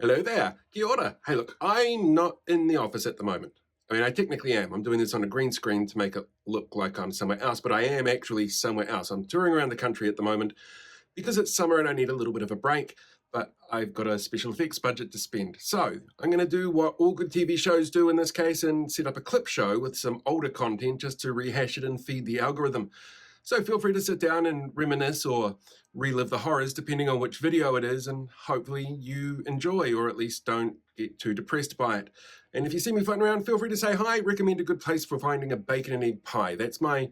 Hello there. Kia ora. Hey, look, I'm not in the office at the moment. I mean, I technically am. I'm doing this on a green screen to make it look like I'm somewhere else, but I am actually somewhere else. I'm touring around the country at the moment because it's summer and I need a little bit of a break, but I've got a special effects budget to spend. So I'm going to do what all good TV shows do in this case and set up a clip show with some older content just to rehash it and feed the algorithm. So feel free to sit down and reminisce or relive the horrors depending on which video it is, and hopefully you enjoy or at least don't get too depressed by it. And if you see me floating around, feel free to say hi. Recommend a good place for finding a bacon and egg pie. That's my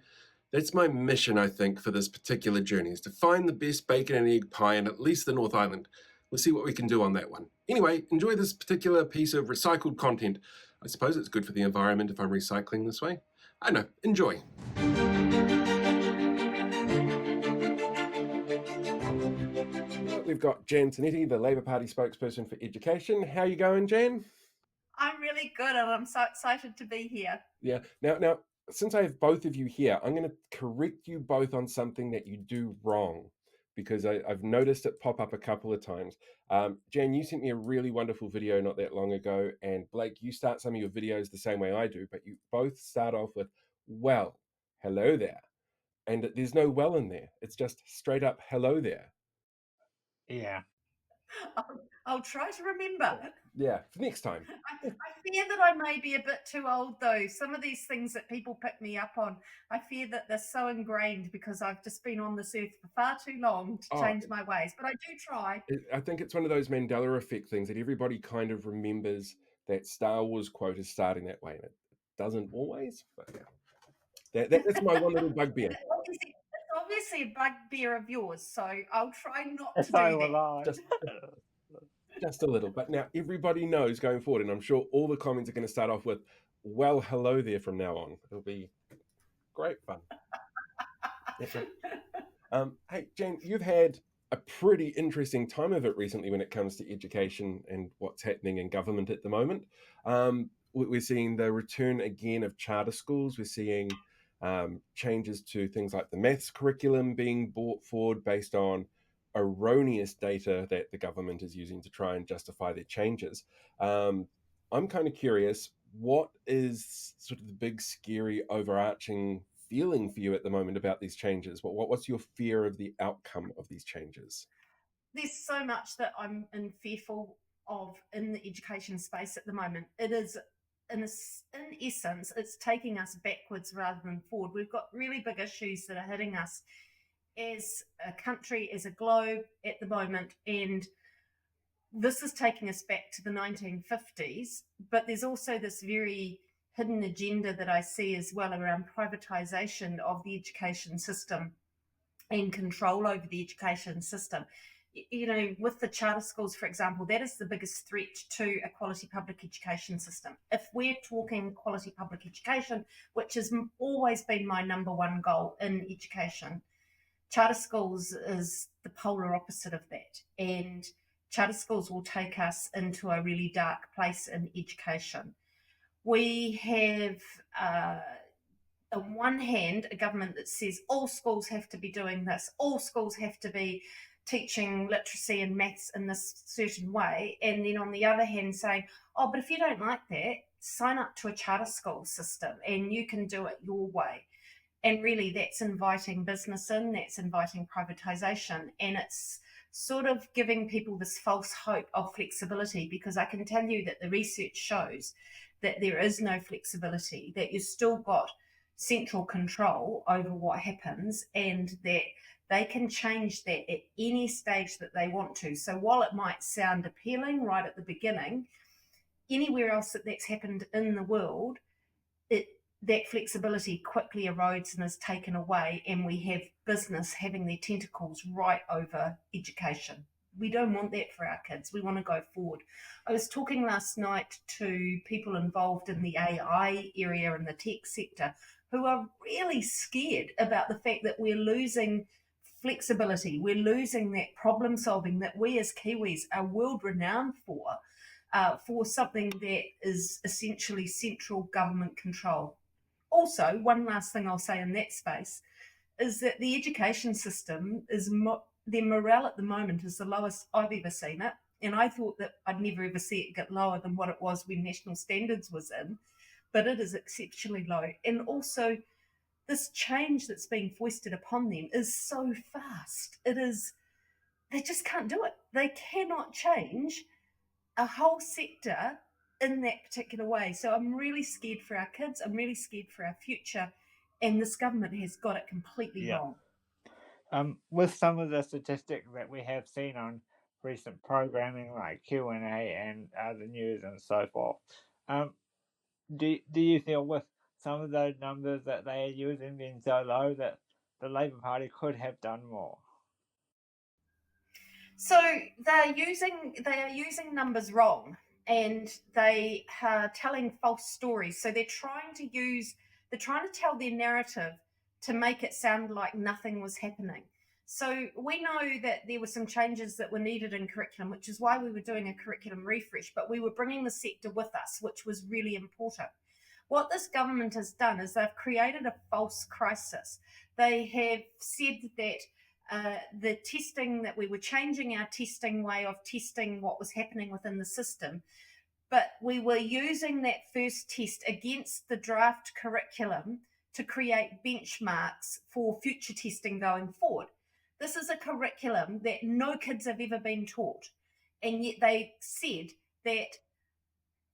mission, I think, for this particular journey, is to find the best bacon and egg pie in at least the North Island. We'll see what we can do on that one. Anyway, enjoy this particular piece of recycled content. I suppose it's good for the environment if I'm recycling this way. I don't know. Enjoy. We've got Jan Tinetti, the Labour Party spokesperson for education. How are you going, Jan? I'm really good, and I'm so excited to be here. Yeah. Now, since I have both of you here, I'm going to correct you both on something that you do wrong, because I've noticed it pop up a couple of times. Jan, you sent me a really wonderful video not that long ago, and Blake, you start some of your videos the same way I do, but you both start off with, well, hello there. And there's no well in there. It's just straight up hello there. Yeah. I'll try to remember. Yeah, for next time. I fear that I may be a bit too old, though. Some of these things that people pick me up on, I fear that they're so ingrained because I've just been on this earth for far too long to change my ways. But I do try. I think it's one of those Mandela effect things that everybody kind of remembers that Star Wars quote is starting that way, and it doesn't always, but yeah. That's my one little bugbear. It's obviously a bugbear of yours, so I'll try not to So do will that. I. Just a little. But now everybody knows going forward, and I'm sure all the comments are going to start off with, well, hello there from now on. It'll be great fun. Hey, Jan, you've had a pretty interesting time of it recently when it comes to education and what's happening in government at the moment. We're seeing the return again of charter schools. We're seeing changes to things like the maths curriculum being brought forward based on erroneous data that the government is using to try and justify their changes. I'm kind of curious, what is sort of the big, scary, overarching feeling for you at the moment about these changes? What's your fear of the outcome of these changes? There's so much that I'm fearful of in the education space at the moment. It is, in essence, it's taking us backwards rather than forward. We've got really big issues that are hitting us as a country, as a globe at the moment, and this is taking us back to the 1950s, but there's also this very hidden agenda that I see as well around privatisation of the education system and control over the education system. You know, with the charter schools, for example, that is the biggest threat to a quality public education system. If we're talking quality public education, which has always been my number one goal in education, charter schools is the polar opposite of that. And charter schools will take us into a really dark place in education. We have, on one hand, a government that says all schools have to be doing this, all schools have to be teaching literacy and maths in this certain way. And then on the other hand, saying, oh, but if you don't like that, sign up to a charter school system and you can do it your way. And really, that's inviting business in, that's inviting privatisation, and it's sort of giving people this false hope of flexibility, because I can tell you that the research shows that there is no flexibility, that you've still got central control over what happens, and that they can change that at any stage that they want to. So while it might sound appealing right at the beginning, anywhere else that's happened in the world, that flexibility quickly erodes and is taken away, and we have business having their tentacles right over education. We don't want that for our kids. We want to go forward. I was talking last night to people involved in the AI area and the tech sector who are really scared about the fact that we're losing flexibility. We're losing that problem solving that we as Kiwis are world renowned for something that is essentially central government control. Also, one last thing I'll say in that space is that the education system is their morale at the moment is the lowest I've ever seen it. And I thought that I'd never ever see it get lower than what it was when national standards was in, but it is exceptionally low. And also, this change that's being foisted upon them is so fast. It is, they just can't do it. They cannot change a whole sector in that particular way. So I'm really scared for our kids. I'm really scared for our future. And this government has got it completely wrong. With some of the statistics that we have seen on recent programming like Q&A and the news and so forth, do you feel with some of those numbers that they are using being so low that the Labour Party could have done more? So they are using numbers wrong, and they are telling false stories. So they're trying to tell their narrative to make it sound like nothing was happening. So we know that there were some changes that were needed in curriculum, which is why we were doing a curriculum refresh, but we were bringing the sector with us, which was really important. What this government has done is they've created a false crisis. They have said that the testing, that we were changing our testing way of testing what was happening within the system, but we were using that first test against the draft curriculum to create benchmarks for future testing going forward. This is a curriculum that no kids have ever been taught, and yet they said that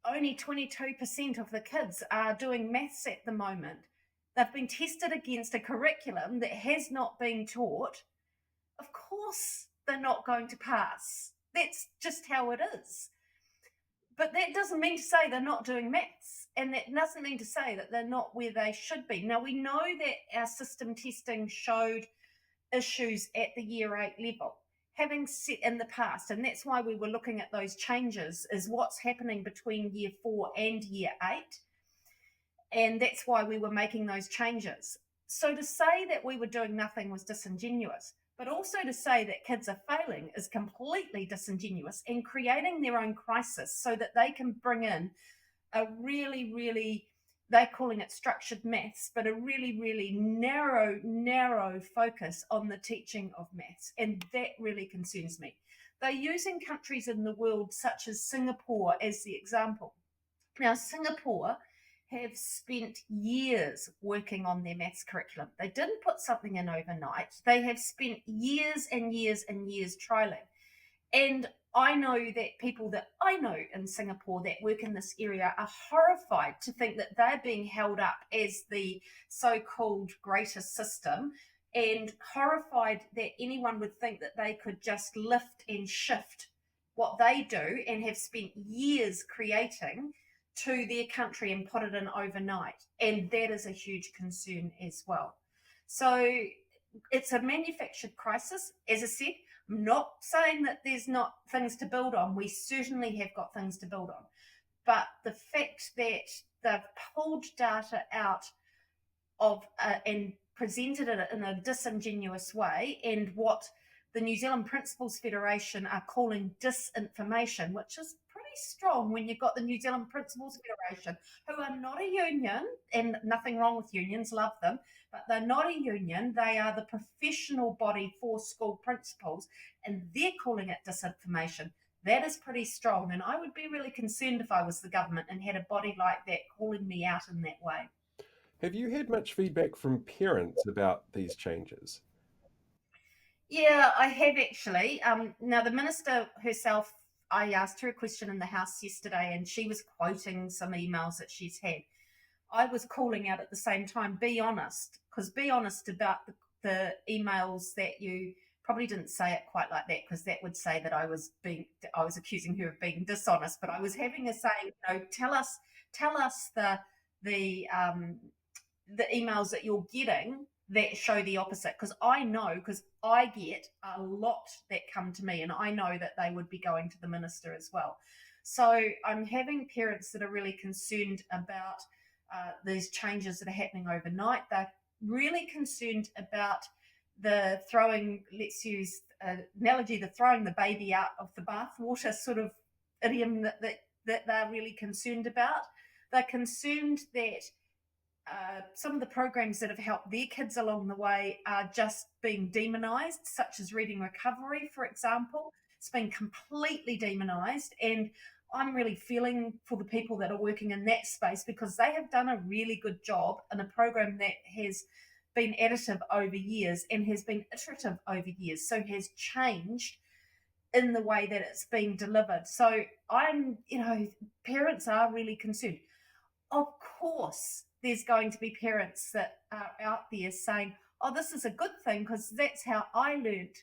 only 22% of the kids are doing maths at the moment. They've been tested against a curriculum that has not been taught. Of course they're not going to pass. That's just how it is. But that doesn't mean to say they're not doing maths, and that doesn't mean to say that they're not where they should be. Now, we know that our system testing showed issues at the year 8 level, having set in the past, and that's why we were looking at those changes, is what's happening between year 4 and year 8, and that's why we were making those changes. So to say that we were doing nothing was disingenuous, but also to say that kids are failing is completely disingenuous and creating their own crisis so that they can bring in a really, they're calling it structured maths, but a really narrow focus on the teaching of maths. And that really concerns me. They're using countries in the world such as Singapore as the example. Now, Singapore have spent years working on their maths curriculum. They didn't put something in overnight. They have spent years and years trialing. And I know that people that I know in Singapore that work in this area are horrified to think that they're being held up as the so-called greatest system, and horrified that anyone would think that they could just lift and shift what they do and have spent years creating to their country and put it in overnight. And that is a huge concern as well. So it's a manufactured crisis. As I said, I'm not saying that there's not things to build on. We certainly have got things to build on. But the fact that they've pulled data out of and presented it in a disingenuous way, and what the New Zealand Principals Federation are calling disinformation, which is pretty strong when you've got the New Zealand Principals Federation, who are not a union, and nothing wrong with unions, love them, but they're not a union. They are the professional body for school principals, and they're calling it disinformation. That is pretty strong, and I would be really concerned if I was the government and had a body like that calling me out in that way. Have you had much feedback from parents about these changes? Yeah, I have actually. Now, the minister herself, I asked her a question in the House yesterday, and she was quoting some emails that she's had. I was calling out at the same time, be honest, because be honest about the emails that you probably didn't say it quite like that, because that would say that I was accusing her of being dishonest. But I was having her say, tell us the emails that you're getting that show the opposite, because I know, because I get a lot that come to me, and I know that they would be going to the minister as well. So I'm having parents that are really concerned about these changes that are happening overnight. They're really concerned about the throwing, let's use an analogy, the throwing the baby out of the bathwater sort of idiom that they're really concerned about. They're concerned that some of the programs that have helped their kids along the way are just being demonised, such as reading recovery, for example. It's been completely demonized, and I'm really feeling for the people that are working in that space, because they have done a really good job in a program that has been additive over years and has been iterative over years, so has changed in the way that it's being delivered. So parents are really concerned. Of course, there's going to be parents that are out there saying, oh, this is a good thing because that's how I learned.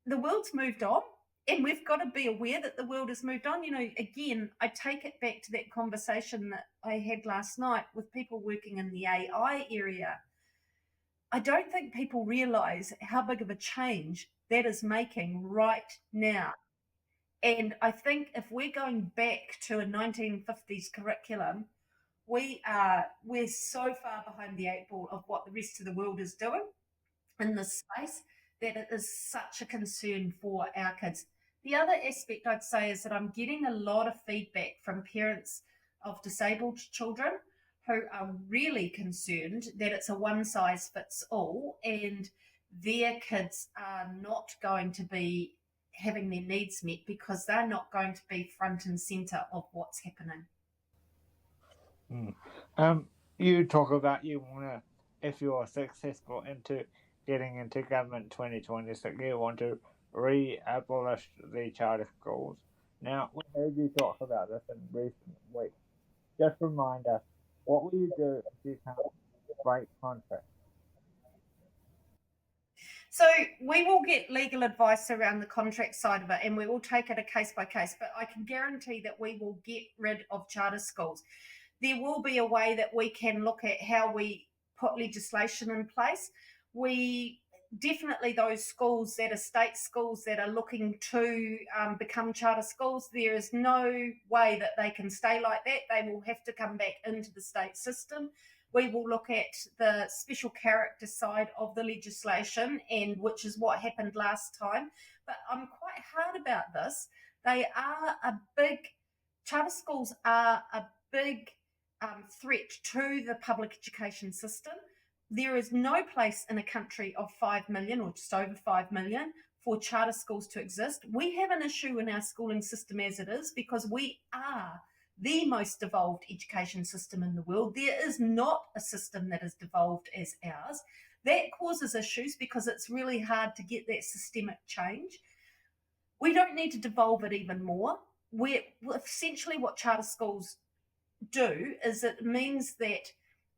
The world's moved on, and we've got to be aware that the world has moved on. Again, I take it back to that conversation that I had last night with people working in the AI area. I don't think people realize how big of a change that is making right now. And I think if we're going back to a 1950s curriculum, we're so far behind the eight ball of what the rest of the world is doing in this space that it is such a concern for our kids. The other aspect I'd say is that I'm getting a lot of feedback from parents of disabled children who are really concerned that it's a one size fits all and their kids are not going to be having their needs met because they're not going to be front and centre of what's happening. You talk about you want to, if you're successful into getting into government 2026, you want to re-abolish the charter schools. Now, we heard you talk about this in recent weeks. Just remind us, what will you do if you can't break contracts? So we will get legal advice around the contract side of it, and we will take it a case by case, but I can guarantee that we will get rid of charter schools. There will be a way that we can look at how we put legislation in place. We definitely, those schools that are state schools that are looking to become charter schools, there is no way that they can stay like that. They will have to come back into the state system. We will look at the special character side of the legislation, and which is what happened last time. But I'm quite hard about this. Charter schools are a big threat to the public education system. There is no place in a country of 5 million or just over 5 million for charter schools to exist. We have an issue in our schooling system as it is because we are the most devolved education system in the world. There is not a system that is devolved as ours. That causes issues because it's really hard to get that systemic change. We don't need to devolve it even more. Essentially what charter schools do is it means that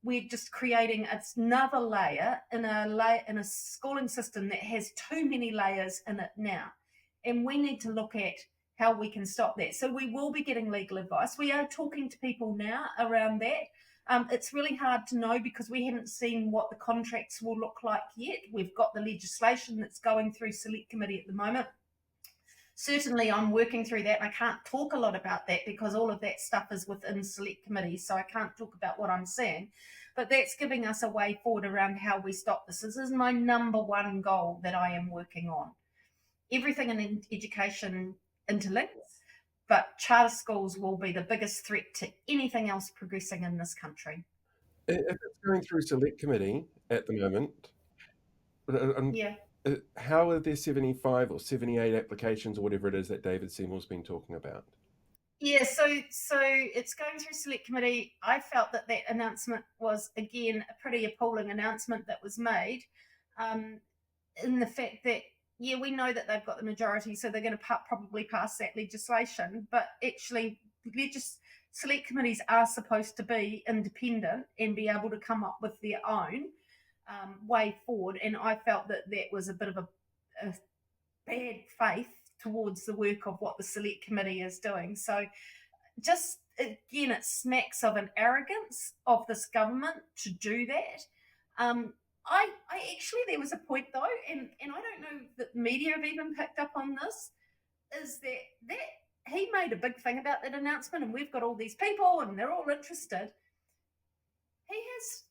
we're just creating another layer in a schooling system that has too many layers in it now. And we need to look at how we can stop that. So we will be getting legal advice. We are talking to people now around that. It's really hard to know because we haven't seen what the contracts will look like yet. We've got the legislation that's going through select committee at the moment. Certainly I'm working through that. I can't talk a lot about that because all of that stuff is within select committee, so I can't talk about what I'm seeing. But that's giving us a way forward around how we stop this. This is my number one goal that I am working on. Everything in education interlinks, but charter schools will be the biggest threat to anything else progressing in this country. If it's going through select committee at the moment, Yeah. How are there 75 or 78 applications or whatever it is that David Seymour's been talking about? Yeah, so it's going through select committee. I felt that announcement was, again, a pretty appalling announcement that was made, in the fact that, yeah, we know that they've got the majority, so they're going to probably pass that legislation, but actually select committees are supposed to be independent and be able to come up with their own way forward, and I felt that was a bit of a bad faith towards the work of what the select committee is doing. So just again, it smacks of an arrogance of this government to do that. I actually, there was a point though, and I don't know that the media have even picked up on this, is that he made a big thing about that announcement, and we've got all these people and they're all interested. He has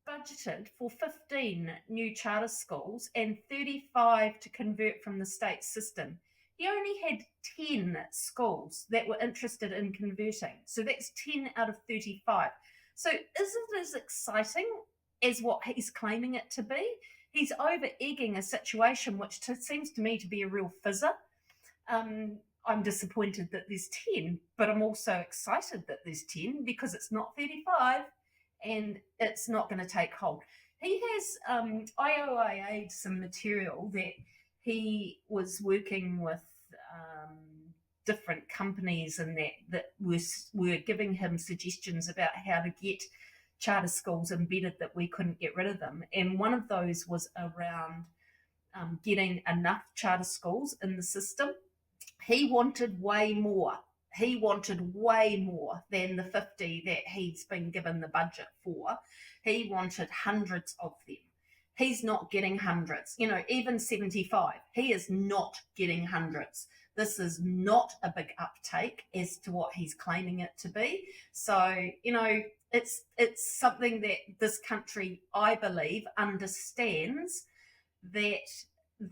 budgeted for 15 new charter schools and 35 to convert from the state system. He only had 10 schools that were interested in converting. So that's 10 out of 35. So is it as exciting as what he's claiming it to be? He's over-egging a situation which seems to me to be a real fizzer. I'm disappointed that there's 10, but I'm also excited that there's 10 because it's not 35 and it's not going to take hold. He has IOIA'd some material that he was working with different companies and that were giving him suggestions about how to get charter schools embedded, that we couldn't get rid of them. And one of those was around getting enough charter schools in the system. He wanted way more. He wanted way more than the 50 that he's been given the budget for. He wanted hundreds of them. He's not getting hundreds, even 75. He is not getting hundreds. This is not a big uptake as to what he's claiming it to be. So, it's something that this country, I believe, understands that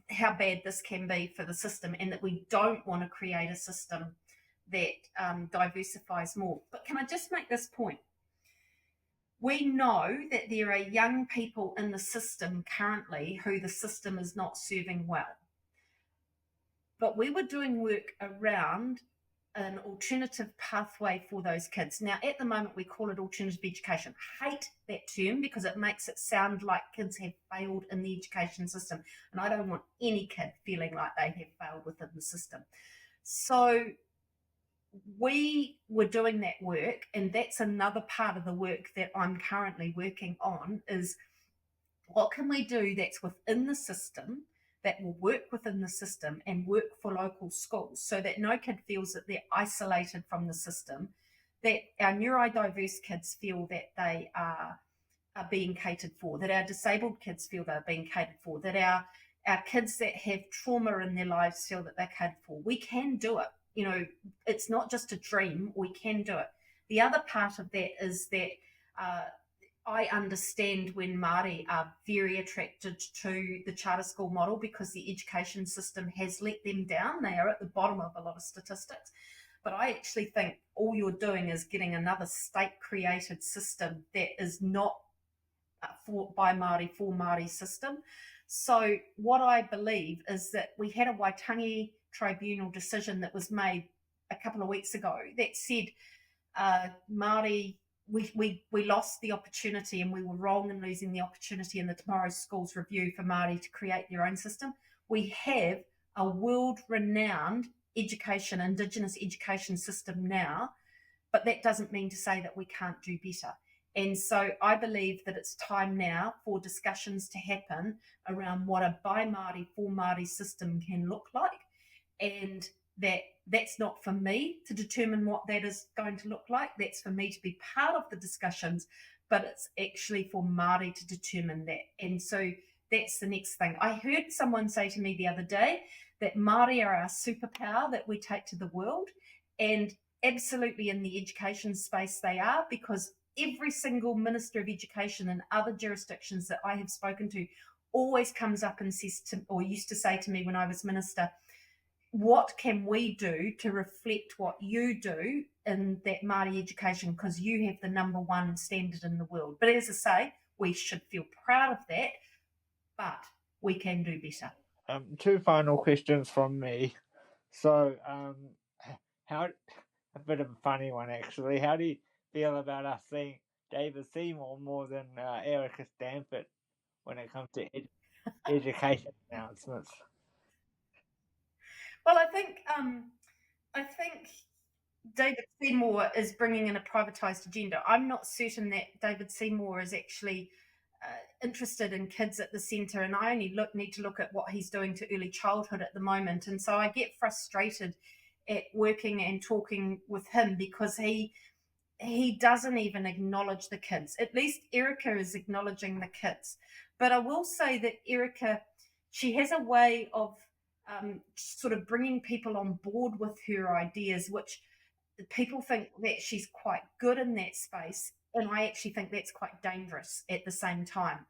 how bad this can be for the system, and that we don't want to create a system that diversifies more. But can I just make this point? We know that there are young people in the system currently who the system is not serving well. But we were doing work around an alternative pathway for those kids. Now, at the moment, we call it alternative education. Hate that term because it makes it sound like kids have failed in the education system. And I don't want any kid feeling like they have failed within the system. So we were doing that work, and that's another part of the work that I'm currently working on, is what can we do that's within the system, that will work within the system and work for local schools, so that no kid feels that they're isolated from the system, that our neurodiverse kids feel that they are being catered for, that our disabled kids feel they're being catered for, that our kids that have trauma in their lives feel that they're catered for. We can do it. It's not just a dream. We can do it. The other part of that is that I understand when Māori are very attracted to the charter school model because the education system has let them down. They are at the bottom of a lot of statistics. But I actually think all you're doing is getting another state-created system that is not by Māori for Māori system. So what I believe is that we had a Waitangi Tribunal decision that was made a couple of weeks ago that said Māori, we lost the opportunity, and we were wrong in losing the opportunity in the Tomorrow Schools Review for Māori to create their own system. We have a world-renowned Indigenous education system now, but that doesn't mean to say that we can't do better. And so I believe that it's time now for discussions to happen around what a by Māori for Māori system can look like, and that's not for me to determine what that is going to look like. That's for me to be part of the discussions, but it's actually for Māori to determine that. And so that's the next thing. I heard someone say to me the other day that Māori are our superpower that we take to the world, and absolutely in the education space they are, because every single Minister of Education in other jurisdictions that I have spoken to always comes up and says to, or used to say to me when I was Minister, what can we do to reflect what you do in that Māori education, because you have the number one standard in the world. But as I say, we should feel proud of that, but we can do better. Two final questions from me. So, how, a bit of a funny one actually, how do you feel about us seeing David Seymour more than Erica Stanford when it comes to education announcements? Well, I think David Seymour is bringing in a privatised agenda. I'm not certain that David Seymour is actually interested in kids at the centre, and I only need to look at what he's doing to early childhood at the moment. And so I get frustrated at working and talking with him because he doesn't even acknowledge the kids. At least Erica is acknowledging the kids. But I will say that Erica, she has a way of sort of bringing people on board with her ideas, which people think that she's quite good in that space. And I actually think that's quite dangerous at the same time,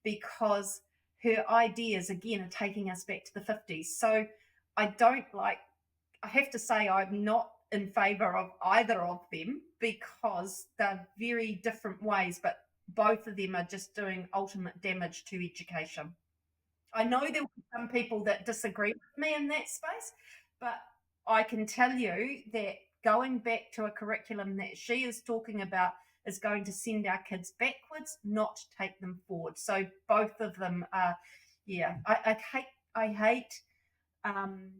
because her ideas, again, are taking us back to the 50s. So I have to say I'm not in favour of either of them, because they're very different ways, but both of them are just doing ultimate damage to education. I know there will be some people that disagree with me in that space, but I can tell you that going back to a curriculum that she is talking about is going to send our kids backwards, not take them forward. So both of them are, yeah. I hate, um,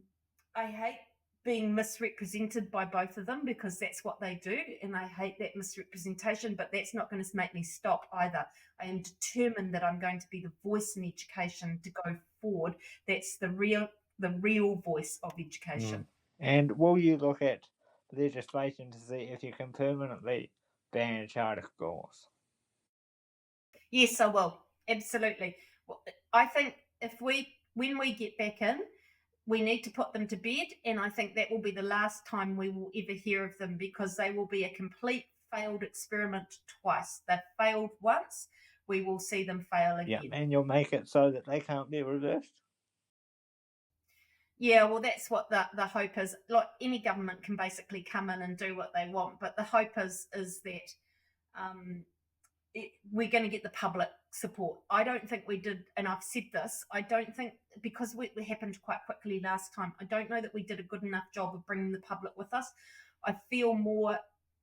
I hate being misrepresented by both of them because that's what they do, and I hate that misrepresentation. But that's not going to make me stop either. I am determined that I'm going to be the voice in education to go forward. That's the real voice of education. And will you look at legislation to see if you can permanently ban charter schools? Yes, I will. Absolutely. Well, I think when we get back in, we need to put them to bed. And I think that will be the last time we will ever hear of them because they will be a complete failed experiment twice. They've failed once. We will see them fail Yeah, again. and you'll make it so that they can't be reversed? Yeah, well, that's what the hope is. Like any government can basically come in and do what they want, but the hope is that um, we're going to get the public support. I don't think we did, and I've said this, I don't think, because it happened quite quickly last time, I don't know that we did a good enough job of bringing the public with us. I feel more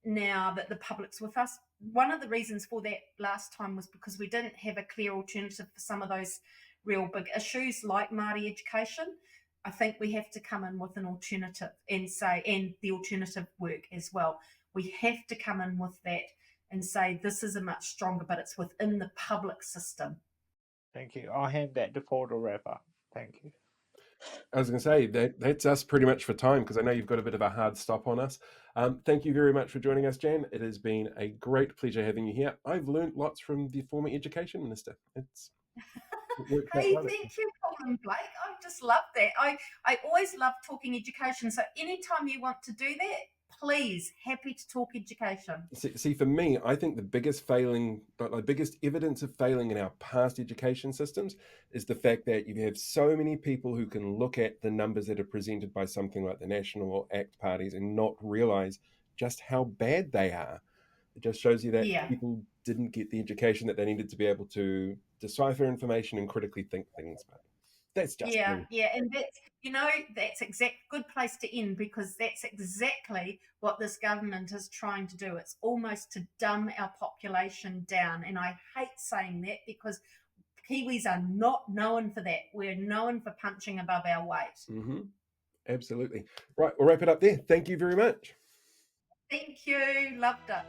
now that the public's with us. One of the reasons for that last time was because we didn't have a clear alternative for some of those real big issues like Māori education. I think we have to come in with an alternative and the alternative work as well. We have to come in with that and say this is a much stronger, but it's within the public system. Thank you. I'll hand that to Paul to wrap up. Thank you. I was going to say that's us pretty much for time because I know you've got a bit of a hard stop on us. Thank you very much for joining us, Jan. It has been a great pleasure having you here. I've learned lots from the former Education Minister. It works out Hey, well. thank you, Paul and Blake. I just love that. I always love talking education. So anytime you want to do that, please, happy to talk education. See, for me, I think the biggest evidence of failing in our past education systems is the fact that you have so many people who can look at the numbers that are presented by something like the National or ACT parties and not realize just how bad they are. It just shows you that people didn't get the education that they needed to be able to decipher information and critically think things. But that's just me. Yeah, and that's good place to end because that's exactly what this government is trying to do. It's almost to dumb our population down, and I hate saying that because Kiwis are not known for that. We're known for punching above our weight. Mm-hmm. Absolutely. Right, we'll wrap it up there. Thank you very much. Thank you. Loved it.